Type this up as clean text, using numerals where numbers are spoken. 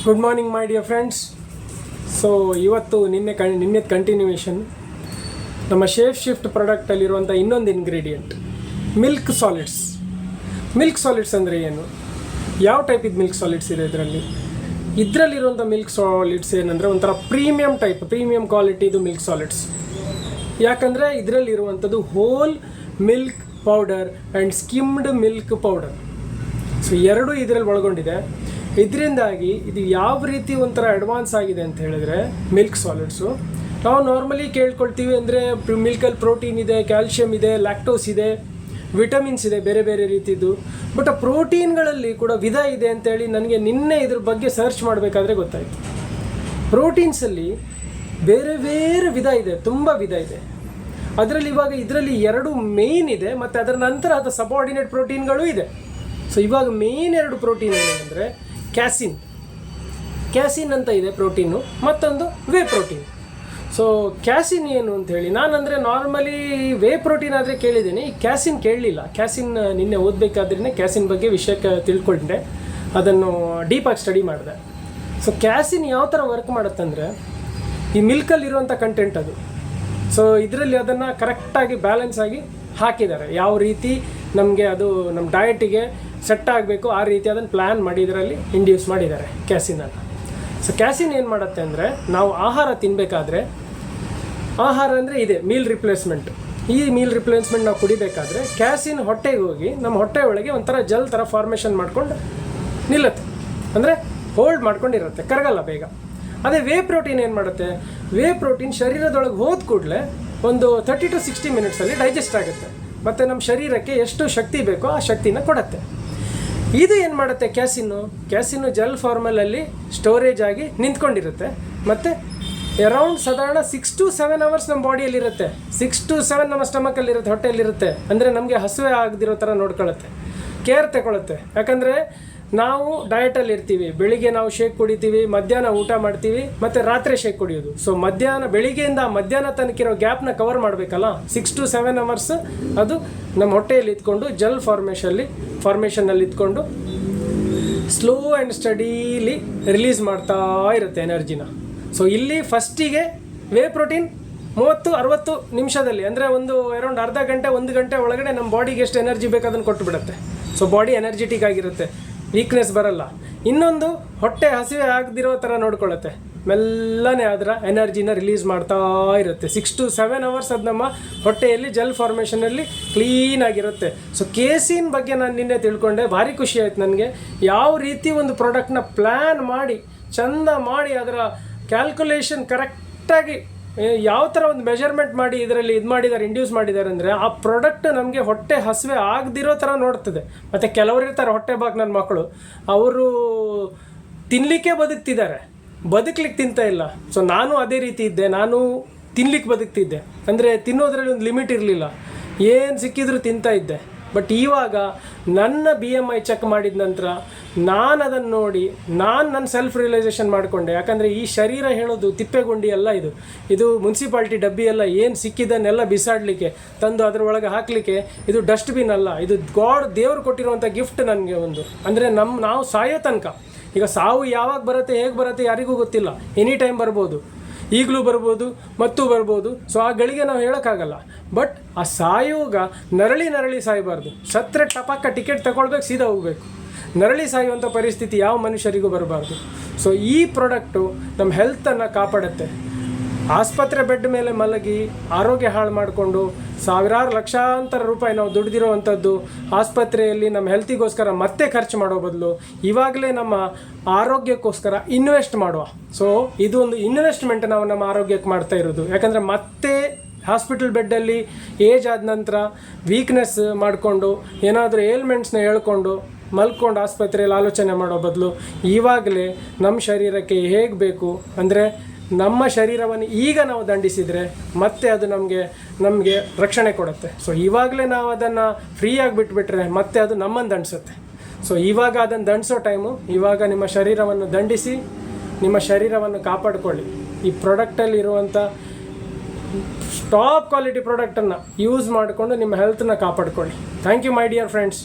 Good morning ಮೈ dear friends. So ಇವತ್ತು ನಿನ್ನೆ continuation ನಮ್ಮ ಶೇಫ್ ಶಿಫ್ಟ್ ಪ್ರಾಡಕ್ಟಲ್ಲಿರುವಂಥ ಇನ್ನೊಂದು ingredient milk solids. Milk solids ಅಂದರೆ ಏನು, ಯಾವ ಟೈಪ್ ಇದು ಮಿಲ್ಕ್ ಸಾಲಿಡ್ಸ್ ಇದೆ ಇದರಲ್ಲಿರುವಂಥ ಮಿಲ್ಕ್ ಸಾಲಿಡ್ಸ್ ಏನಂದರೆ ಒಂಥರ ಪ್ರೀಮಿಯಂ ಕ್ವಾಲಿಟಿದು ಮಿಲ್ಕ್ ಸಾಲಿಡ್ಸ್. ಯಾಕಂದರೆ ಇದರಲ್ಲಿರುವಂಥದ್ದು whole milk powder and skimmed milk powder. So ಎರಡೂ ಇದರಲ್ಲಿ ಒಳಗೊಂಡಿದೆ. ಇದರಿಂದಾಗಿ ಇದು ಯಾವ ರೀತಿ ಒಂಥರ ಅಡ್ವಾನ್ಸ್ ಆಗಿದೆ ಅಂತ ಹೇಳಿದ್ರೆ ಮಿಲ್ಕ್ ಸಾಲಿಡ್ಸು. ನಾವು ನಾರ್ಮಲಿ ಕೇಳ್ಕೊಳ್ತೀವಿ ಅಂದರೆ ಮಿಲ್ಕಲ್ಲಿ ಪ್ರೋಟೀನ್ ಇದೆ, ಕ್ಯಾಲ್ಶಿಯಮ್ ಇದೆ, ಲ್ಯಾಕ್ಟೋಸ್ ಇದೆ, ವಿಟಮಿನ್ಸ್ ಇದೆ, ಬೇರೆ ಬೇರೆ ರೀತಿದ್ದು. ಬಟ್ ಆ ಪ್ರೋಟೀನ್ಗಳಲ್ಲಿ ಕೂಡ ವಿಧ ಇದೆ ಅಂತೇಳಿ ನನಗೆ ನಿನ್ನೆ ಇದ್ರ ಬಗ್ಗೆ ಸರ್ಚ್ ಮಾಡಬೇಕಾದ್ರೆ ಗೊತ್ತಾಯಿತು. ಪ್ರೋಟೀನ್ಸಲ್ಲಿ ಬೇರೆ ಬೇರೆ ವಿಧ ಇದೆ, ತುಂಬ ವಿಧ ಇದೆ. ಅದರಲ್ಲಿ ಇದರಲ್ಲಿ ಎರಡು ಮೇಯ್ನ್ ಇದೆ, ಮತ್ತು ಅದರ ನಂತರ ಅದು ಸಬಾರ್ಡಿನೇಟ್ ಪ್ರೋಟೀನ್ಗಳು ಇದೆ. ಸೊ ಇವಾಗ ಮೇಯ್ನ್ ಎರಡು ಪ್ರೋಟೀನ್ ಏನಂದರೆ ಕ್ಯಾಸಿನ್ ಅಂತ ಇದೆ ಪ್ರೋಟೀನು, ಮತ್ತೊಂದು ವೇ ಪ್ರೋಟೀನ್. ಸೊ ಕ್ಯಾಸಿನ್ ಏನು ಅಂಥೇಳಿ ನಾನಂದರೆ ನಾರ್ಮಲಿ ವೇ ಪ್ರೋಟೀನ್ ಆದರೆ ಕೇಳಿದ್ದೀನಿ, ಕ್ಯಾಸಿನ್ ಕೇಳಲಿಲ್ಲ. ಕ್ಯಾಸಿನ್ ನಿನ್ನೆ ಓದಬೇಕಾದ್ರೇ ಕ್ಯಾಸಿನ್ ಬಗ್ಗೆ ವಿಷಯಕ್ಕೆ ತಿಳ್ಕೊಂಡೆ, ಅದನ್ನು ಡೀಪಾಗಿ ಸ್ಟಡಿ ಮಾಡಿದೆ. ಸೊ ಕ್ಯಾಸಿನ್ ಯಾವ ಥರ ವರ್ಕ್ ಮಾಡುತ್ತಂದರೆ ಈ ಮಿಲ್ಕಲ್ಲಿರುವಂಥ ಕಂಟೆಂಟ್ ಅದು. ಸೊ ಇದರಲ್ಲಿ ಅದನ್ನು ಕರೆಕ್ಟಾಗಿ ಬ್ಯಾಲೆನ್ಸ್ ಆಗಿ ಹಾಕಿದ್ದಾರೆ, ಯಾವ ರೀತಿ ನಮಗೆ ಅದು ನಮ್ಮ ಡಯಟಿಗೆ ಸೆಟ್ ಆಗಬೇಕು ಆ ರೀತಿ ಅದನ್ನು ಪ್ಲ್ಯಾನ್ ಮಾಡಿ ಇದರಲ್ಲಿ ಇಂಡ್ಯೂಸ್ ಮಾಡಿದ್ದಾರೆ ಕ್ಯಾಸಿನನ್ನು. ಸೊ ಕ್ಯಾಸಿನ್ ಏನು ಮಾಡುತ್ತೆ ಅಂದರೆ ನಾವು ಆಹಾರ ತಿನ್ನಬೇಕಾದ್ರೆ, ಆಹಾರ ಅಂದರೆ ಇದೆ ಮೀಲ್ ರಿಪ್ಲೇಸ್ಮೆಂಟ್. ಈ ಮೀಲ್ ರಿಪ್ಲೇಸ್ಮೆಂಟ್ ನಾವು ಕುಡಿಬೇಕಾದ್ರೆ ಕ್ಯಾಸಿನ್ ಹೊಟ್ಟೆಗೆ ಹೋಗಿ ನಮ್ಮ ಹೊಟ್ಟೆ ಒಳಗೆ ಒಂಥರ ಜಲ್ ಥರ ಫಾರ್ಮೇಷನ್ ಮಾಡ್ಕೊಂಡು ನಿಲ್ಲುತ್ತೆ, ಅಂದರೆ ಹೋಲ್ಡ್ ಮಾಡ್ಕೊಂಡಿರುತ್ತೆ, ಕರಗಲ್ಲ ಬೇಗ. ಅದೇ ವೇ ಪ್ರೋಟೀನ್ ಏನು ಮಾಡುತ್ತೆ, ವೇ ಪ್ರೋಟೀನ್ ಶರೀರದೊಳಗೆ ಹೋದ ಕೂಡಲೇ ಒಂದು 30 to 60 ಮಿನಿಟ್ಸಲ್ಲಿ ಡೈಜೆಸ್ಟ್ ಆಗುತ್ತೆ, ಮತ್ತು ನಮ್ಮ ಶರೀರಕ್ಕೆ ಎಷ್ಟು ಶಕ್ತಿ ಬೇಕೋ ಆ ಶಕ್ತಿನ ಕೊಡುತ್ತೆ. ಇದು ಏನು ಮಾಡುತ್ತೆ, ಕ್ಯಾಸಿನ್ನು ಜೆಲ್ ಫಾರ್ಮಲಲ್ಲಿ ಸ್ಟೋರೇಜ್ ಆಗಿ ನಿಂತ್ಕೊಂಡಿರುತ್ತೆ, ಮತ್ತು ಅರೌಂಡ್ ಸಾಧಾರಣ 6 to 7 ಅವರ್ಸ್ ನಮ್ಮ ಬಾಡಿಯಲ್ಲಿರುತ್ತೆ. 6 to 7 ನಮ್ಮ ಸ್ಟಮಕಲ್ಲಿರುತ್ತೆ, ಹೊಟ್ಟೆಯಲ್ಲಿರುತ್ತೆ. ಅಂದರೆ ನಮಗೆ ಹಸುವೆ ಆಗದಿರೋ ಥರ ನೋಡ್ಕೊಳ್ಳುತ್ತೆ, ಕೇರ್ ತಗೊಳುತ್ತೆ. ಯಾಕಂದರೆ ನಾವು ಡಯಟಲ್ಲಿ ಇರ್ತೀವಿ, ಬೆಳಿಗ್ಗೆ ನಾವು ಶೇಕ್ ಕುಡಿತೀವಿ, ಮಧ್ಯಾಹ್ನ ಊಟ ಮಾಡ್ತೀವಿ, ಮತ್ತು ರಾತ್ರಿ ಶೇಕ್ ಕುಡಿಯೋದು. ಸೊ ಬೆಳಿಗ್ಗೆಯಿಂದ ಮಧ್ಯಾಹ್ನ ತನಕಿರೋ ಗ್ಯಾಪ್ನ ಕವರ್ ಮಾಡಬೇಕಲ್ಲ. 6 to 7 ಅವರ್ಸ್ ಅದು ನಮ್ಮ ಹೊಟ್ಟೆಯಲ್ಲಿ ಇದ್ಕೊಂಡು ಜೆಲ್ ಫಾರ್ಮೇಷನಲ್ಲಿ ಇದ್ಕೊಂಡು ಸ್ಲೋ ಆ್ಯಂಡ್ ಸ್ಟಡೀಲಿ ರಿಲೀಸ್ ಮಾಡ್ತಾ ಇರುತ್ತೆ ಎನರ್ಜಿನ. ಸೊ ಇಲ್ಲಿ ಫಸ್ಟಿಗೆ ವೇ ಪ್ರೋಟೀನ್ 30-60 ನಿಮಿಷದಲ್ಲಿ, ಅಂದರೆ ಅರೌಂಡ್ ಅರ್ಧ ಗಂಟೆ 1 ಗಂಟೆ ಒಳಗಡೆ ನಮ್ಮ ಬಾಡಿಗೆ ಎಷ್ಟು ಎನರ್ಜಿ ಬೇಕು ಅದನ್ನು ಕೊಟ್ಟು ಬಿಡುತ್ತೆ. ಸೊ ಬಾಡಿ ಎನರ್ಜೆಟಿಕ್ ಆಗಿರುತ್ತೆ, ವೀಕ್ನೆಸ್ ಬರಲ್ಲ. ಇನ್ನೊಂದು ಹೊಟ್ಟೆ ಹಸಿವೆ ಆಗದಿರೋ ಥರ ನೋಡ್ಕೊಳ್ಳುತ್ತೆ, ಮೆಲ್ಲನೆ ಅದರ ಎನರ್ಜಿನ ರಿಲೀಸ್ ಮಾಡ್ತಾ ಇರುತ್ತೆ. 6 to 7 ಅವರ್ಸ್ ಅದು ನಮ್ಮ ಹೊಟ್ಟೆಯಲ್ಲಿ ಜೆಲ್ ಫಾರ್ಮೇಷನಲ್ಲಿ ಕ್ಲೀನಾಗಿರುತ್ತೆ. ಸೊ ಕ್ಯಾಸಿನ್ ಬಗ್ಗೆ ನಾನು ನಿನ್ನೆ ತಿಳ್ಕೊಂಡೆ, ಭಾರಿ ಖುಷಿ ಆಯ್ತು ನನಗೆ. ಯಾವ ರೀತಿ ಒಂದು ಪ್ರಾಡಕ್ಟ್ನ ಪ್ಲ್ಯಾನ್ ಮಾಡಿ ಚೆಂದ ಮಾಡಿ ಅದರ ಕ್ಯಾಲ್ಕುಲೇಷನ್ ಕರೆಕ್ಟಾಗಿ ಯಾವ ಥರ ಒಂದು ಮೆಜರ್ಮೆಂಟ್ ಮಾಡಿ ಇದರಲ್ಲಿ ಇಂಡ್ಯೂಸ್ ಮಾಡಿದ್ದಾರೆ ಅಂದರೆ ಆ ಪ್ರಾಡಕ್ಟ್ ನಮಗೆ ಹೊಟ್ಟೆ ಹಸಿವೆ ಆಗದಿರೋ ಥರ ನೋಡ್ತದೆ. ಮತ್ತು ಕೆಲವರು ಇರ್ತಾರೆ ಹೊಟ್ಟೆ ಬಾಕ್ ನನ್ನ ಮಕ್ಕಳು, ಅವರು ತಿನ್ನಲಿಕ್ಕೆ ಬದುಕಲಿಕ್ಕೆ ತಿಂತಾ ಇಲ್ಲ. ಸೊ ನಾನು ಅದೇ ರೀತಿ ಇದ್ದೆ, ನಾನು ತಿನ್ನಲಿಕ್ಕೆ ಬದುಕ್ತಿದ್ದೆ, ಅಂದರೆ ತಿನ್ನೋದ್ರಲ್ಲಿ ಒಂದು ಲಿಮಿಟ್ ಇರಲಿಲ್ಲ, ಏನು ಸಿಕ್ಕಿದ್ರು ತಿಂತಾ ಇದ್ದೆ. ಬಟ್ ಇವಾಗ ನನ್ನ BMI ಚೆಕ್ ಮಾಡಿದ ನಂತರ ನಾನು ಅದನ್ನು ನೋಡಿ ನನ್ನ ಸೆಲ್ಫ್ ರಿಯಲೈಸೇಷನ್ ಮಾಡಿಕೊಂಡೆ. ಯಾಕಂದರೆ ಈ ಶರೀರ ಹೇಳೋದು ತಿಪ್ಪೆಗುಂಡಿ ಅಲ್ಲ, ಇದು ಮುನ್ಸಿಪಾಲ್ಟಿ ಡಬ್ಬಿ ಅಲ್ಲ, ಏನು ಸಿಕ್ಕಿದ್ದನ್ನೆಲ್ಲ ಬಿಸಾಡಲಿಕ್ಕೆ ತಂದು ಅದರೊಳಗೆ ಹಾಕಲಿಕ್ಕೆ ಇದು ಡಸ್ಟ್ಬಿನ್ ಅಲ್ಲ, ಇದು ದೇವರು ಕೊಟ್ಟಿರುವಂಥ ಗಿಫ್ಟ್ ನನಗೆ ಒಂದು. ಅಂದರೆ ನಾವು ಸಾಯೋ ತನಕ, ಈಗ ಸಾವು ಯಾವಾಗ ಬರುತ್ತೆ ಹೇಗೆ ಬರುತ್ತೆ ಯಾರಿಗೂ ಗೊತ್ತಿಲ್ಲ, ಎನಿ ಟೈಮ್ ಬರ್ಬೋದು, ಈಗಲೂ ಬರ್ಬೋದು ಮತ್ತೂ ಬರ್ಬೋದು. ಸೊ ಆ ಗಳಿಗೆ ನಾವು ಹೇಳೋಕ್ಕಾಗಲ್ಲ. ಬಟ್ ಆ ಸಾಯುವಾಗ ನರಳಿ ಸಾಯಬಾರ್ದು. ಸತ್ತರೆ ಟಪಕ್ಕ ಟಿಕೆಟ್ ತಗೊಳ್ಬೇಕು, ಸೀದಾ ಹೋಗಬೇಕು. ನರಳಿ ಸಾಯುವಂಥ ಪರಿಸ್ಥಿತಿ ಯಾವ ಮನುಷ್ಯರಿಗೂ ಬರಬಾರ್ದು. ಸೊ ಈ ಪ್ರಾಡಕ್ಟು ನಮ್ಮ ಹೆಲ್ತನ್ನು ಕಾಪಾಡುತ್ತೆ. ಆಸ್ಪತ್ರೆ ಬೆಡ್ ಮೇಲೆ ಮಲಗಿ ಆರೋಗ್ಯ ಹಾಳು ಮಾಡಿಕೊಂಡು ಸಾವಿರಾರು ಲಕ್ಷಾಂತರ ರೂಪಾಯಿ ನಾವು ದುಡ್ದಿರೋ ಅಂಥದ್ದು ಆಸ್ಪತ್ರೆಯಲ್ಲಿ ನಮ್ಮ ಹೆಲ್ತಿಗೋಸ್ಕರ ಮತ್ತೆ ಖರ್ಚು ಮಾಡೋ ಬದಲು ಇವಾಗಲೇ ನಮ್ಮ ಆರೋಗ್ಯಕ್ಕೋಸ್ಕರ ಇನ್ವೆಸ್ಟ್ ಮಾಡುವ. ಸೊ ಇದು ಒಂದು ಇನ್ವೆಸ್ಟ್ಮೆಂಟ್ ನಾವು ನಮ್ಮ ಆರೋಗ್ಯಕ್ಕೆ ಮಾಡ್ತಾ ಇರೋದು. ಯಾಕಂದರೆ ಮತ್ತೆ ಹಾಸ್ಪಿಟಲ್ ಬೆಡ್ಡಲ್ಲಿ ಏಜ್ ಆದ ನಂತರ ವೀಕ್ನೆಸ್ ಮಾಡಿಕೊಂಡು ಏನಾದರೂ ಏಲ್ಮೆಂಟ್ಸ್ನ ಹೇಳ್ಕೊಂಡು ಮಲ್ಕೊಂಡು ಆಸ್ಪತ್ರೆಯಲ್ಲಿ ಆಲೋಚನೆ ಮಾಡೋ ಬದಲು ಇವಾಗಲೇ ನಮ್ಮ ಶರೀರಕ್ಕೆ ಹೇಗೆ ಬೇಕು ಅಂದರೆ ನಮ್ಮ ಶರೀರವನ್ನು ಈಗ ನಾವು ದಂಡಿಸಿದರೆ ಮತ್ತೆ ಅದು ನಮಗೆ ರಕ್ಷಣೆ ಕೊಡುತ್ತೆ. ಸೊ ಇವಾಗಲೇ ನಾವು ಅದನ್ನು ಫ್ರೀಯಾಗಿ ಬಿಟ್ಬಿಟ್ರೆ ಮತ್ತೆ ಅದು ನಮ್ಮನ್ನು ದಂಡಿಸುತ್ತೆ. ಸೊ ಇವಾಗ ಅದನ್ನು ದಂಡಿಸೋ ಟೈಮು. ಇವಾಗ ನಿಮ್ಮ ಶರೀರವನ್ನು ದಂಡಿಸಿ ನಿಮ್ಮ ಶರೀರವನ್ನು ಕಾಪಾಡಿಕೊಳ್ಳಿ. ಈ ಪ್ರಾಡಕ್ಟಲ್ಲಿರುವಂಥ ಟಾಪ್ ಕ್ವಾಲಿಟಿ ಪ್ರಾಡಕ್ಟನ್ನು ಯೂಸ್ ಮಾಡಿಕೊಂಡು ನಿಮ್ಮ ಹೆಲ್ತನ್ನ ಕಾಪಾಡಿಕೊಳ್ಳಿ. Thank you my dear friends.